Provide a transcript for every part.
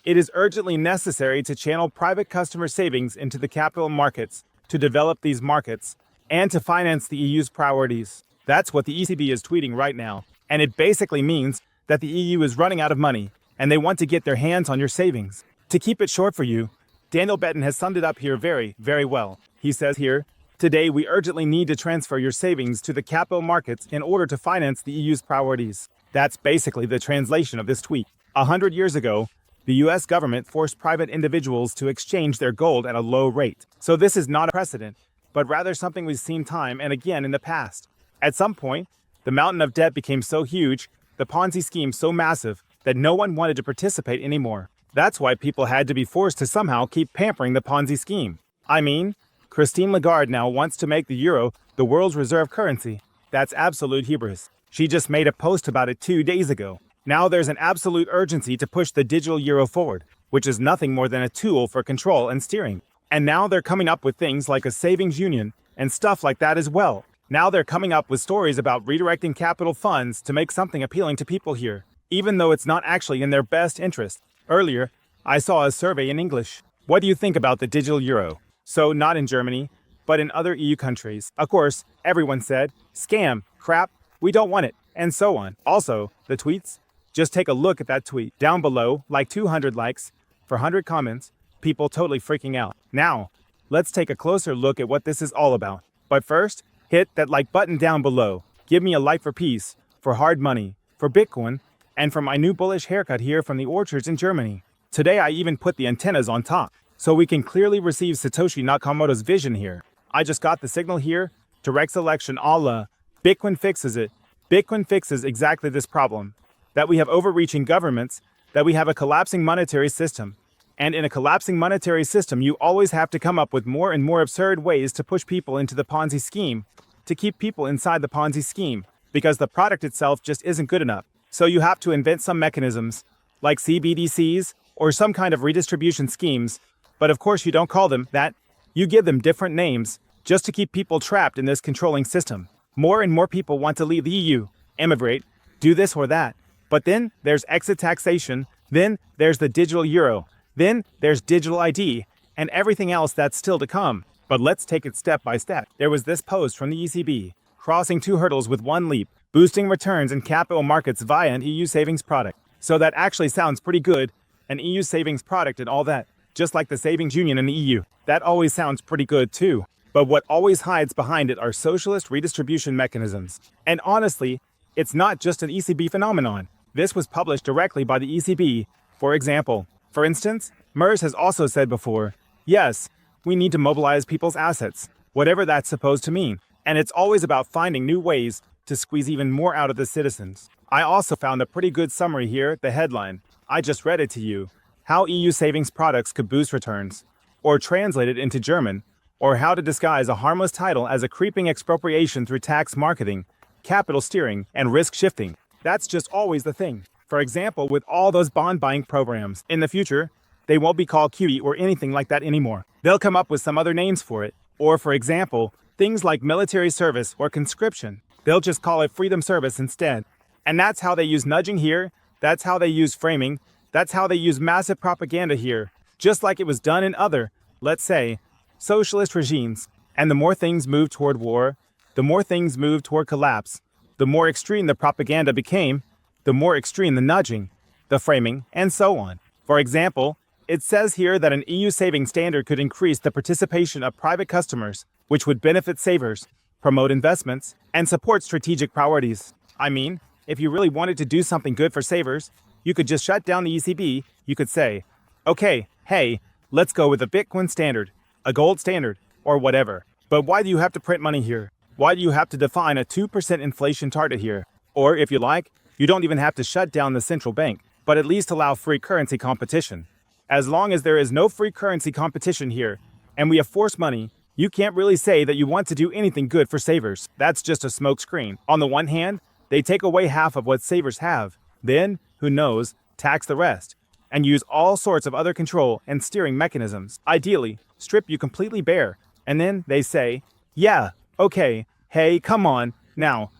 It is urgently necessary to channel private customer savings into the capital markets, to develop these markets, and to finance the EU's priorities. That's what the ECB is tweeting right now. And it basically means that the EU is running out of money, and they want to get their hands on your savings. To keep it short for you, Daniel Betton has summed it up here very, very well. He says here, today we urgently need to transfer your savings to the capital markets in order to finance the EU's priorities. That's basically the translation of this tweet. 100 years ago, the US government forced private individuals to exchange their gold at a low rate. So this is not a precedent, but rather something we've seen time and again in the past. At some point, the mountain of debt became so huge, the Ponzi scheme so massive, that no one wanted to participate anymore. That's why people had to be forced to somehow keep pampering the Ponzi scheme. I mean, Christine Lagarde now wants to make the euro the world's reserve currency. That's absolute hubris. She just made a post about it 2 days ago. Now there's an absolute urgency to push the digital euro forward, which is nothing more than a tool for control and steering. And now they're coming up with things like a savings union and stuff like that as well. Now they're coming up with stories about redirecting capital funds to make something appealing to people here, even though it's not actually in their best interest. Earlier, I saw a survey in English. What do you think about the digital euro? So not in Germany, but in other EU countries. Of course, everyone said, scam, crap, we don't want it, and so on. Also, the tweets? Just take a look at that tweet. Down below, like 200 likes, for 100 comments, people totally freaking out. Now, let's take a closer look at what this is all about. But first, hit that like button down below. Give me a like for peace, for hard money, for Bitcoin, and for my new bullish haircut here from the orchards in Germany. Today I even put the antennas on top, so we can clearly receive Satoshi Nakamoto's vision here. I just got the signal here, direct selection a la Bitcoin fixes it. Bitcoin fixes exactly this problem. That we have overreaching governments, that we have a collapsing monetary system. And in a collapsing monetary system, you always have to come up with more and more absurd ways to push people into the Ponzi scheme, to keep people inside the Ponzi scheme, because the product itself just isn't good enough. So you have to invent some mechanisms, like CBDCs, or some kind of redistribution schemes, but of course you don't call them that. You give them different names, just to keep people trapped in this controlling system. More and more people want to leave the EU, emigrate, do this or that. But then there's exit taxation, then there's the digital euro, then there's digital ID, and everything else that's still to come. But let's take it step by step. There was this post from the ECB, crossing 2 hurdles with 1 leap, boosting returns in capital markets via an EU savings product. So that actually sounds pretty good, an EU savings product and all that, just like the savings union in the EU. That always sounds pretty good too. But what always hides behind it are socialist redistribution mechanisms. And honestly, it's not just an ECB phenomenon. This was published directly by the ECB, for example. For instance, MERS has also said before, yes, we need to mobilize people's assets, whatever that's supposed to mean. And it's always about finding new ways to squeeze even more out of the citizens. I also found a pretty good summary here, the headline. I just read it to you. How EU savings products could boost returns, or translate it into German, or how to disguise a harmless title as a creeping expropriation through tax marketing, capital steering, and risk shifting. That's just always the thing. For example, with all those bond buying programs, in the future, they won't be called QE or anything like that anymore. They'll come up with some other names for it. Or for example, things like military service or conscription. They'll just call it freedom service instead. And that's how they use nudging here, that's how they use framing, that's how they use massive propaganda here, just like it was done in other, let's say, socialist regimes. And the more things move toward war, the more things move toward collapse. The more extreme the propaganda became, the more extreme the nudging, the framing, and so on. For example, it says here that an EU savings standard could increase the participation of private customers, which would benefit savers, promote investments, and support strategic priorities. I mean, if you really wanted to do something good for savers, you could just shut down the ECB. You could say, okay, hey, let's go with a Bitcoin standard, a gold standard, or whatever. But why do you have to print money here? Why do you have to define a 2% inflation target here? Or if you like, you don't even have to shut down the central bank, but at least allow free currency competition. As long as there is no free currency competition here, and we have forced money, you can't really say that you want to do anything good for savers. That's just a smokescreen. On the one hand, they take away half of what savers have, then, who knows, tax the rest, and use all sorts of other control and steering mechanisms. Ideally, strip you completely bare, and then they say, yeah, okay, hey, come on, now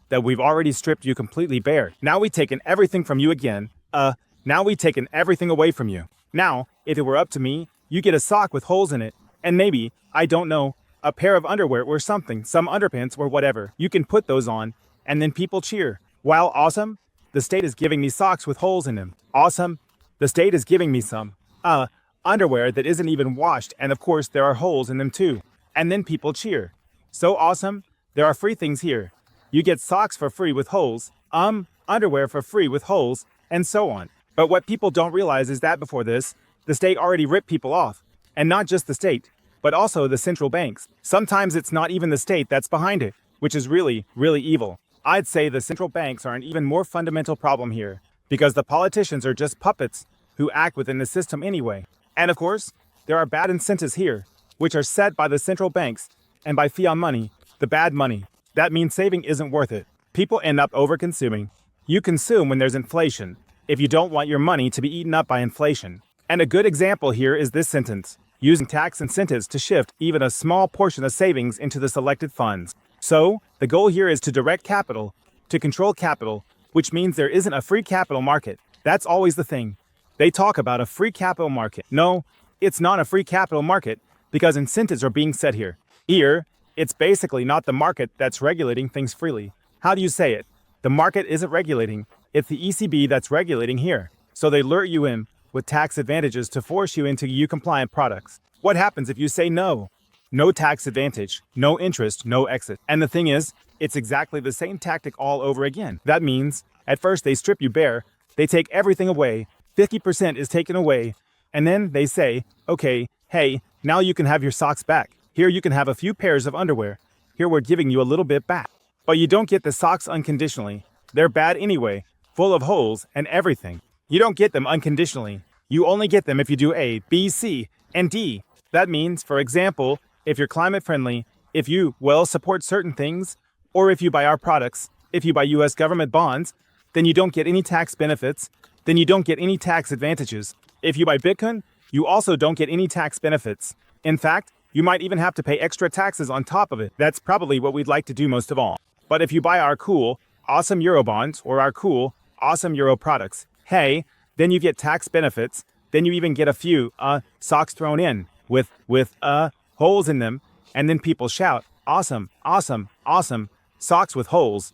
that we've already stripped you completely bare, now we've taken everything from you again, Now we've taken everything away from you. Now, if it were up to me, you get a sock with holes in it, and maybe, I don't know, a pair of underwear or something, some underpants or whatever. You can put those on, and then people cheer. Wow, awesome? The state is giving me socks with holes in them. Awesome? The state is giving me some, underwear that isn't even washed, and of course there are holes in them too. And then people cheer. So awesome? There are free things here. You get socks for free with holes, underwear for free with holes, and so on. But what people don't realize is that before this, the state already ripped people off. And not just the state, but also the central banks. Sometimes it's not even the state that's behind it, which is really, really evil. I'd say the central banks are an even more fundamental problem here, because the politicians are just puppets who act within the system anyway. And of course, there are bad incentives here, which are set by the central banks and by fiat money, the bad money. That means saving isn't worth it. People end up over-consuming. You consume when there's inflation, if you don't want your money to be eaten up by inflation. And a good example here is this sentence, using tax incentives to shift even a small portion of savings into the selected funds. So, the goal here is to direct capital, to control capital, which means there isn't a free capital market. That's always the thing. They talk about a free capital market. No, it's not a free capital market, because incentives are being set here. Here, it's basically not the market that's regulating things freely. How do you say it? The market isn't regulating, it's the ECB that's regulating here. So they lure you in with tax advantages to force you into EU-compliant products. What happens if you say no? No tax advantage, no interest, no exit. And the thing is, it's exactly the same tactic all over again. That means, at first they strip you bare, they take everything away, 50% is taken away, and then they say, okay, hey, now you can have your socks back. Here you can have a few pairs of underwear. Here we're giving you a little bit back. But you don't get the socks unconditionally. They're bad anyway, full of holes and everything. You don't get them unconditionally. You only get them if you do A, B, C, and D. That means, for example, if you're climate friendly, if you, support certain things, or if you buy our products, if you buy US government bonds, then you don't get any tax benefits, then you don't get any tax advantages. If you buy Bitcoin, you also don't get any tax benefits. In fact, you might even have to pay extra taxes on top of it. That's probably what we'd like to do most of all. But if you buy our cool, awesome Euro bonds, or our cool, awesome Euro products, hey, then you get tax benefits, then you even get a few, socks thrown in, with holes in them, and then people shout, awesome, awesome, awesome, socks with holes,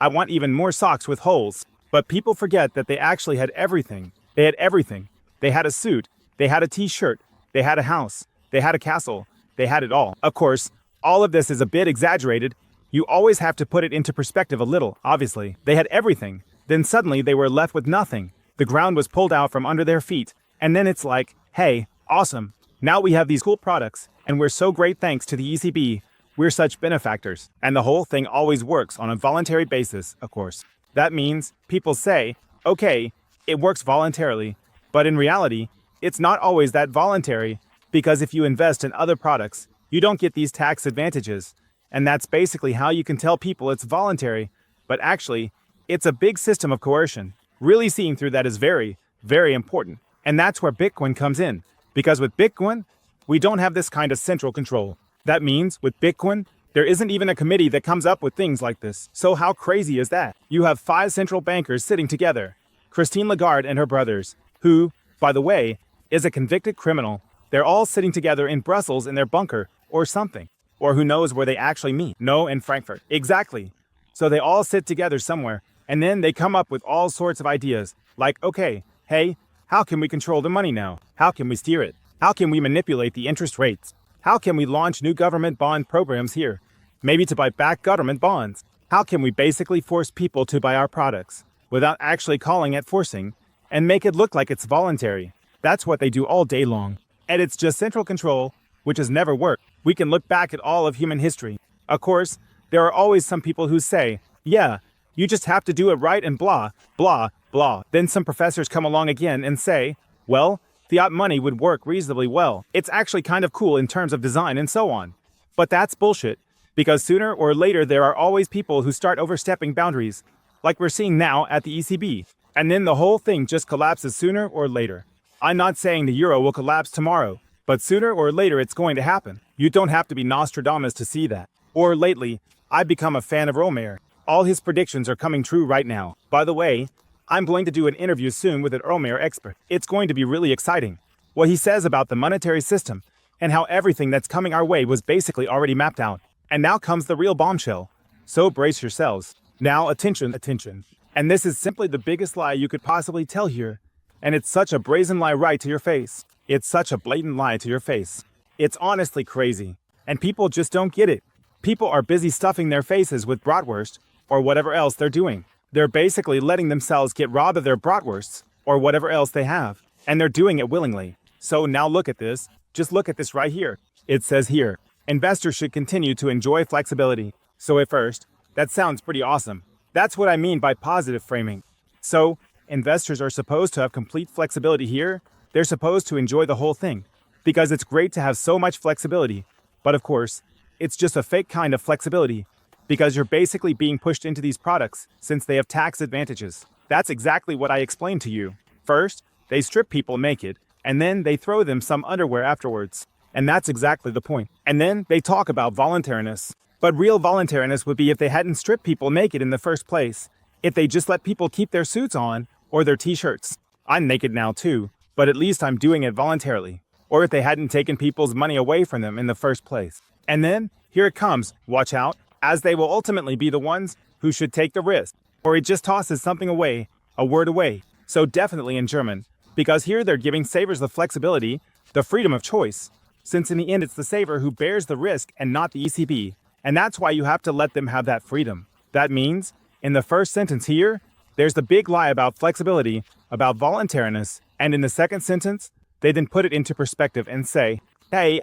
I want even more socks with holes. But people forget that they actually had everything. They had everything. They had a suit, they had a t-shirt, they had a house, they had a castle, they had it all. Of course, all of this is a bit exaggerated. You always have to put it into perspective a little, obviously. They had everything. Then suddenly they were left with nothing. The ground was pulled out from under their feet. And then it's like, hey, awesome. Now we have these cool products, and we're so great thanks to the ECB. We're such benefactors. And the whole thing always works on a voluntary basis, of course. That means people say, okay, it works voluntarily. But in reality, it's not always that voluntary, because if you invest in other products, you don't get these tax advantages. And that's basically how you can tell people it's voluntary. But actually, it's a big system of coercion. Really seeing through that is very, very important. And that's where Bitcoin comes in. Because with Bitcoin, we don't have this kind of central control. That means, with Bitcoin, there isn't even a committee that comes up with things like this. So how crazy is that? You have 5 central bankers sitting together. Christine Lagarde and her brothers, who, by the way, is a convicted criminal. They're all sitting together in Brussels in their bunker, or something. Or who knows where they actually meet. No, in Frankfurt. Exactly. So they all sit together somewhere, and then they come up with all sorts of ideas. Like, okay, hey, how can we control the money now? How can we steer it? How can we manipulate the interest rates? How can we launch new government bond programs here? Maybe to buy back government bonds. How can we basically force people to buy our products without actually calling it forcing and make it look like it's voluntary? That's what they do all day long. And it's just central control, which has never worked. We can look back at all of human history. Of course, there are always some people who say, yeah, you just have to do it right and blah, blah, blah. Then some professors come along again and say, well, fiat money would work reasonably well. It's actually kind of cool in terms of design and so on. But that's bullshit, because sooner or later there are always people who start overstepping boundaries, like we're seeing now at the ECB. And then the whole thing just collapses sooner or later. I'm not saying the euro will collapse tomorrow, but sooner or later it's going to happen. You don't have to be Nostradamus to see that. Or lately, I've become a fan of Romer. All his predictions are coming true right now. By the way, I'm going to do an interview soon with an Euromare expert. It's going to be really exciting. What he says about the monetary system and how everything that's coming our way was basically already mapped out. And now comes the real bombshell. So brace yourselves. Now attention, attention. And this is simply the biggest lie you could possibly tell here. And it's such a brazen lie right to your face. It's such a blatant lie to your face. It's honestly crazy. And people just don't get it. People are busy stuffing their faces with bratwurst or whatever else they're doing. They're basically letting themselves get robbed of their bratwursts or whatever else they have. And they're doing it willingly. So now look at this. Just look at this right here. It says here, investors should continue to enjoy flexibility. So at first, that sounds pretty awesome. That's what I mean by positive framing. So, investors are supposed to have complete flexibility here. They're supposed to enjoy the whole thing. Because it's great to have so much flexibility. But of course, it's just a fake kind of flexibility. Because you're basically being pushed into these products since they have tax advantages. That's exactly what I explained to you. First, they strip people naked, and then they throw them some underwear afterwards. And that's exactly the point. And then they talk about voluntariness. But real voluntariness would be if they hadn't stripped people naked in the first place. If they just let people keep their suits on or their t-shirts. I'm naked now too, but at least I'm doing it voluntarily. Or if they hadn't taken people's money away from them in the first place. And then, here it comes, watch out, as they will ultimately be the ones who should take the risk. Or it just tosses something away, a word away. So definitely in German. Because here they're giving savers the flexibility, the freedom of choice. Since in the end it's the saver who bears the risk and not the ECB. And that's why you have to let them have that freedom. That means, in the first sentence here, there's the big lie about flexibility, about voluntariness, and in the second sentence, they then put it into perspective and say, hey,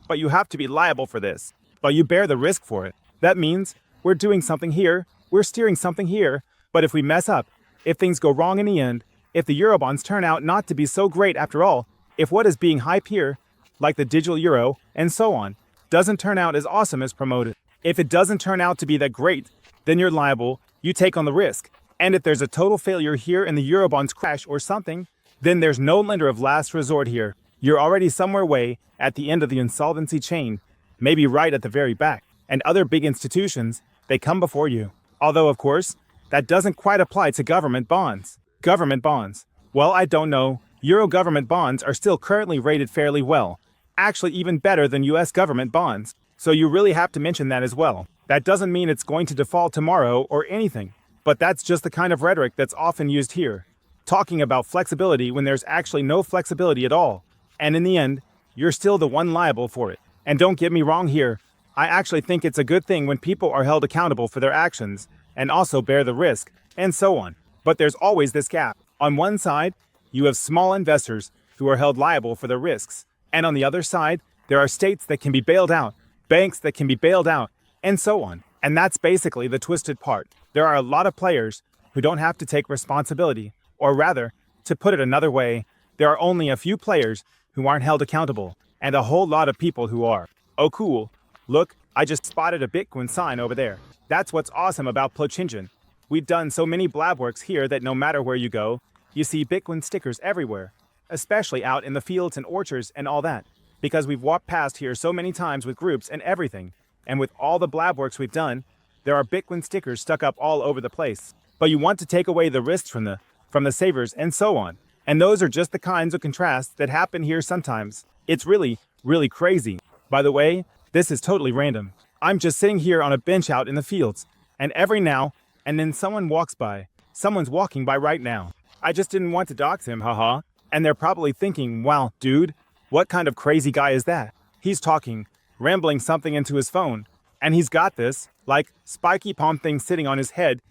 but you have to be liable for this. But you bear the risk for it. That means, we're doing something here, we're steering something here, but if we mess up, if things go wrong in the end, if the Eurobonds turn out not to be so great after all, if what is being hyped here, like the digital euro, and so on, doesn't turn out as awesome as promoted. If it doesn't turn out to be that great, then you're liable, you take on the risk. And if there's a total failure here and the Eurobonds crash or something, then there's no lender of last resort here. You're already somewhere way at the end of the insolvency chain, maybe right at the very back. And other big institutions, they come before you. Although, of course, that doesn't quite apply to government bonds. Government bonds. Well, I don't know. Euro government bonds are still currently rated fairly well. Actually even better than US government bonds. So you really have to mention that as well. That doesn't mean it's going to default tomorrow or anything. But that's just the kind of rhetoric that's often used here. Talking about flexibility when there's actually no flexibility at all. And in the end, you're still the one liable for it. And don't get me wrong here. I actually think it's a good thing when people are held accountable for their actions and also bear the risk, and so on. But there's always this gap. On one side, you have small investors who are held liable for their risks. And on the other side, there are states that can be bailed out, banks that can be bailed out, and so on. And that's basically the twisted part. There are a lot of players who don't have to take responsibility, or rather, to put it another way, there are only a few players who aren't held accountable, and a whole lot of people who are. Oh cool, look, I just spotted a Bitcoin sign over there. That's what's awesome about Plochingen. We've done so many blabworks here that no matter where you go, you see Bitcoin stickers everywhere, especially out in the fields and orchards and all that, because we've walked past here so many times with groups and everything, and with all the blabworks we've done, there are Bitcoin stickers stuck up all over the place. But you want to take away the risks from the savers and so on. And those are just the kinds of contrasts that happen here sometimes. It's really, really crazy. By the way, this is totally random. I'm just sitting here on a bench out in the fields, and every now and then someone walks by. Someone's walking by right now. I just didn't want to dox him, haha. And they're probably thinking, wow, dude, what kind of crazy guy is that? He's talking, rambling something into his phone, and he's got this, like, spiky palm thing sitting on his head.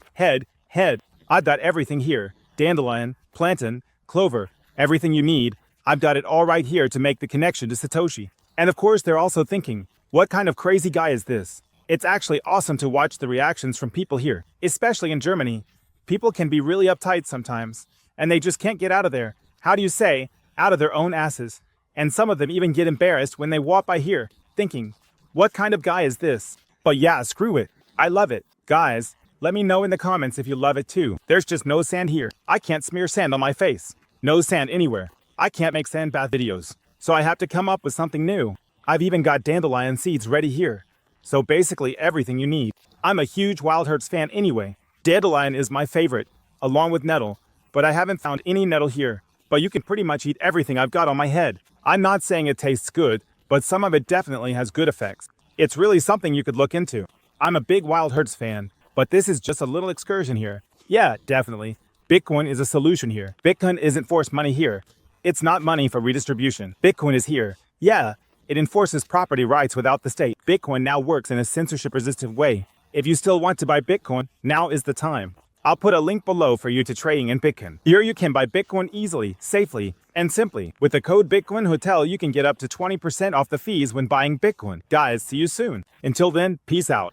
I've got everything here. Dandelion, plantain, clover, everything you need. I've got it all right here to make the connection to Satoshi. And of course, they're also thinking, what kind of crazy guy is this? It's actually awesome to watch the reactions from people here, especially in Germany. People can be really uptight sometimes, and they just can't get out of there. How do you say, out of their own asses? And some of them even get embarrassed when they walk by here, thinking, what kind of guy is this? But yeah, screw it. I love it. Guys, let me know in the comments if you love it too. There's just no sand here. I can't smear sand on my face. No sand anywhere. I can't make sand bath videos. So I have to come up with something new. I've even got dandelion seeds ready here. So basically everything you need. I'm a huge Wild Hearts fan anyway. Dandelion is my favorite, along with nettle. but I haven't found any nettle here. But you can pretty much eat everything I've got on my head. I'm not saying it tastes good, but some of it definitely has good effects. It's really something you could look into. I'm a big Wild Herbs fan, but this is just a little excursion here. Yeah, definitely. Bitcoin is a solution here. Bitcoin isn't forced money here. It's not money for redistribution. Bitcoin is here. Yeah, it enforces property rights without the state. Bitcoin now works in a censorship-resistant way. If you still want to buy Bitcoin, now is the time. I'll put a link below for you to trading in Bitcoin. Here you can buy Bitcoin easily, safely, and simply. With the code Bitcoin Hotel, you can get up to 20% off the fees when buying Bitcoin. Guys, see you soon. Until then, peace out.